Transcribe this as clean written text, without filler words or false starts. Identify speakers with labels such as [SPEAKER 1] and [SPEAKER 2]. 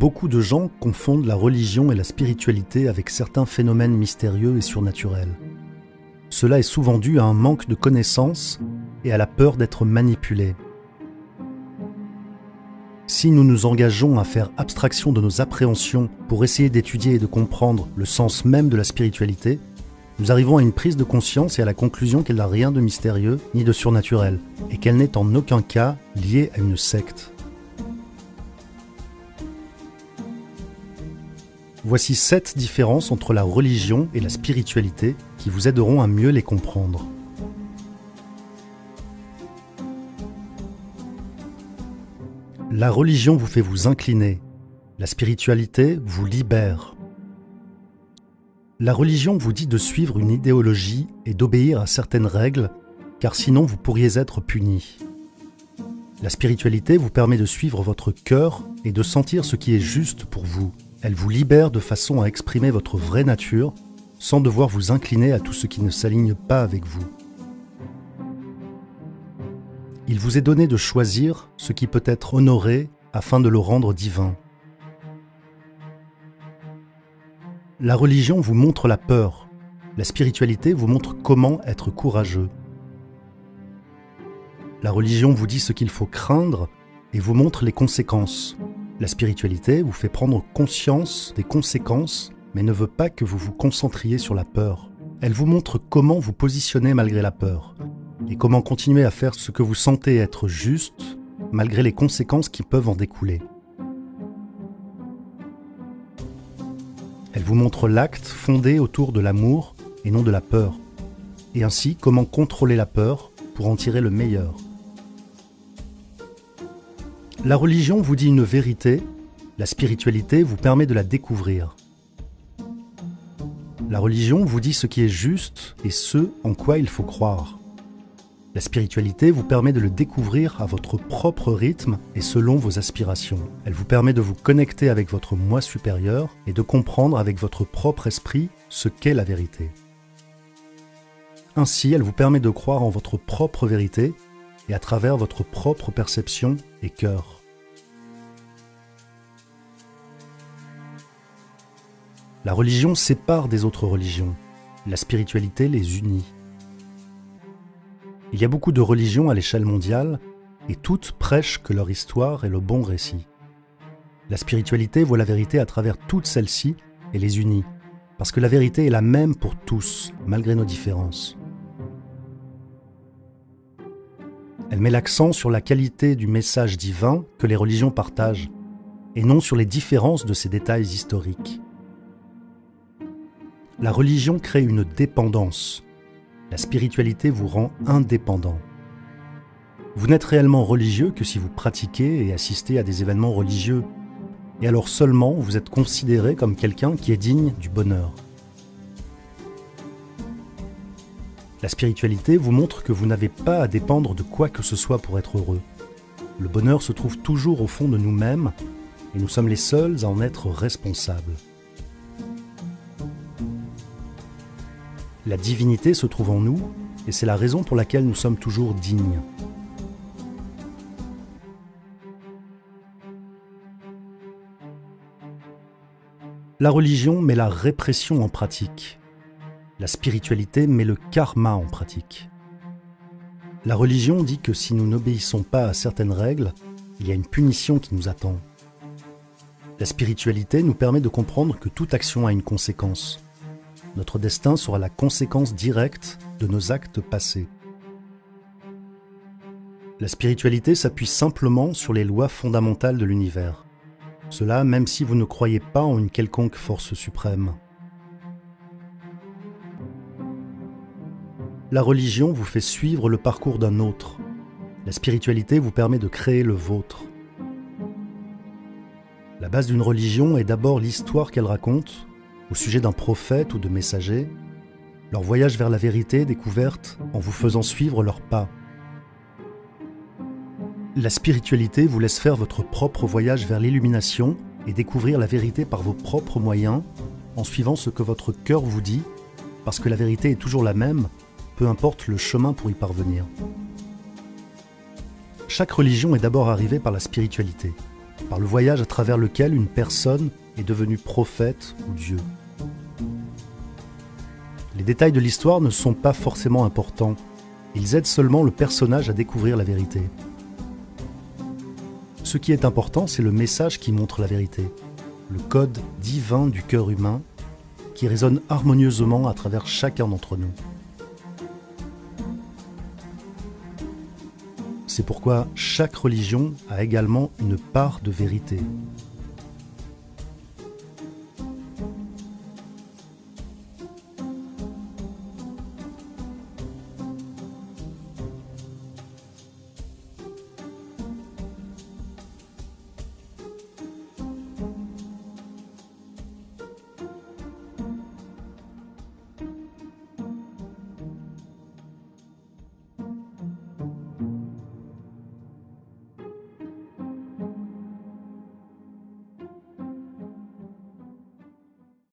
[SPEAKER 1] Beaucoup de gens confondent la religion et la spiritualité avec certains phénomènes mystérieux et surnaturels. Cela est souvent dû à un manque de connaissances et à la peur d'être manipulés. Si nous nous engageons à faire abstraction de nos appréhensions pour essayer d'étudier et de comprendre le sens même de la spiritualité, nous arrivons à une prise de conscience et à la conclusion qu'elle n'a rien de mystérieux ni de surnaturel, et qu'elle n'est en aucun cas liée à une secte. Voici 7 différences entre la religion et la spiritualité qui vous aideront à mieux les comprendre. La religion vous fait vous incliner, la spiritualité vous libère. La religion vous dit de suivre une idéologie et d'obéir à certaines règles, car sinon vous pourriez être puni. La spiritualité vous permet de suivre votre cœur et de sentir ce qui est juste pour vous. Elle vous libère de façon à exprimer votre vraie nature, sans devoir vous incliner à tout ce qui ne s'aligne pas avec vous. Il vous est donné de choisir ce qui peut être honoré afin de le rendre divin. La religion vous montre la peur. La spiritualité vous montre comment être courageux. La religion vous dit ce qu'il faut craindre et vous montre les conséquences. La spiritualité vous fait prendre conscience des conséquences, mais ne veut pas que vous vous concentriez sur la peur. Elle vous montre comment vous positionner malgré la peur, et comment continuer à faire ce que vous sentez être juste, malgré les conséquences qui peuvent en découler. Elle vous montre l'acte fondé autour de l'amour et non de la peur, et ainsi comment contrôler la peur pour en tirer le meilleur. La religion vous dit une vérité, la spiritualité vous permet de la découvrir. La religion vous dit ce qui est juste et ce en quoi il faut croire. La spiritualité vous permet de le découvrir à votre propre rythme et selon vos aspirations. Elle vous permet de vous connecter avec votre moi supérieur et de comprendre avec votre propre esprit ce qu'est la vérité. Ainsi, elle vous permet de croire en votre propre vérité et à travers votre propre perception et cœur. La religion sépare des autres religions. La spiritualité les unit. Il y a beaucoup de religions à l'échelle mondiale et toutes prêchent que leur histoire est le bon récit. La spiritualité voit la vérité à travers toutes celles-ci et les unit, parce que la vérité est la même pour tous, malgré nos différences. Elle met l'accent sur la qualité du message divin que les religions partagent, et non sur les différences de ces détails historiques. La religion crée une dépendance. La spiritualité vous rend indépendant. Vous n'êtes réellement religieux que si vous pratiquez et assistez à des événements religieux. Et alors seulement vous êtes considéré comme quelqu'un qui est digne du bonheur. La spiritualité vous montre que vous n'avez pas à dépendre de quoi que ce soit pour être heureux. Le bonheur se trouve toujours au fond de nous-mêmes et nous sommes les seuls à en être responsables. La divinité se trouve en nous, et c'est la raison pour laquelle nous sommes toujours dignes. La religion met la répression en pratique. La spiritualité met le karma en pratique. La religion dit que si nous n'obéissons pas à certaines règles, il y a une punition qui nous attend. La spiritualité nous permet de comprendre que toute action a une conséquence. Notre destin sera la conséquence directe de nos actes passés. La spiritualité s'appuie simplement sur les lois fondamentales de l'univers. Cela même si vous ne croyez pas en une quelconque force suprême. La religion vous fait suivre le parcours d'un autre. La spiritualité vous permet de créer le vôtre. La base d'une religion est d'abord l'histoire qu'elle raconte, au sujet d'un prophète ou de messager, leur voyage vers la vérité découverte en vous faisant suivre leurs pas. La spiritualité vous laisse faire votre propre voyage vers l'illumination et découvrir la vérité par vos propres moyens, en suivant ce que votre cœur vous dit, parce que la vérité est toujours la même, peu importe le chemin pour y parvenir. Chaque religion est d'abord arrivée par la spiritualité. par le voyage à travers lequel une personne est devenue prophète ou Dieu. Les détails de l'histoire ne sont pas forcément importants, ils aident seulement le personnage à découvrir la vérité. Ce qui est important, c'est le message qui montre la vérité, le code divin du cœur humain qui résonne harmonieusement à travers chacun d'entre nous. C'est pourquoi chaque religion a également une part de vérité.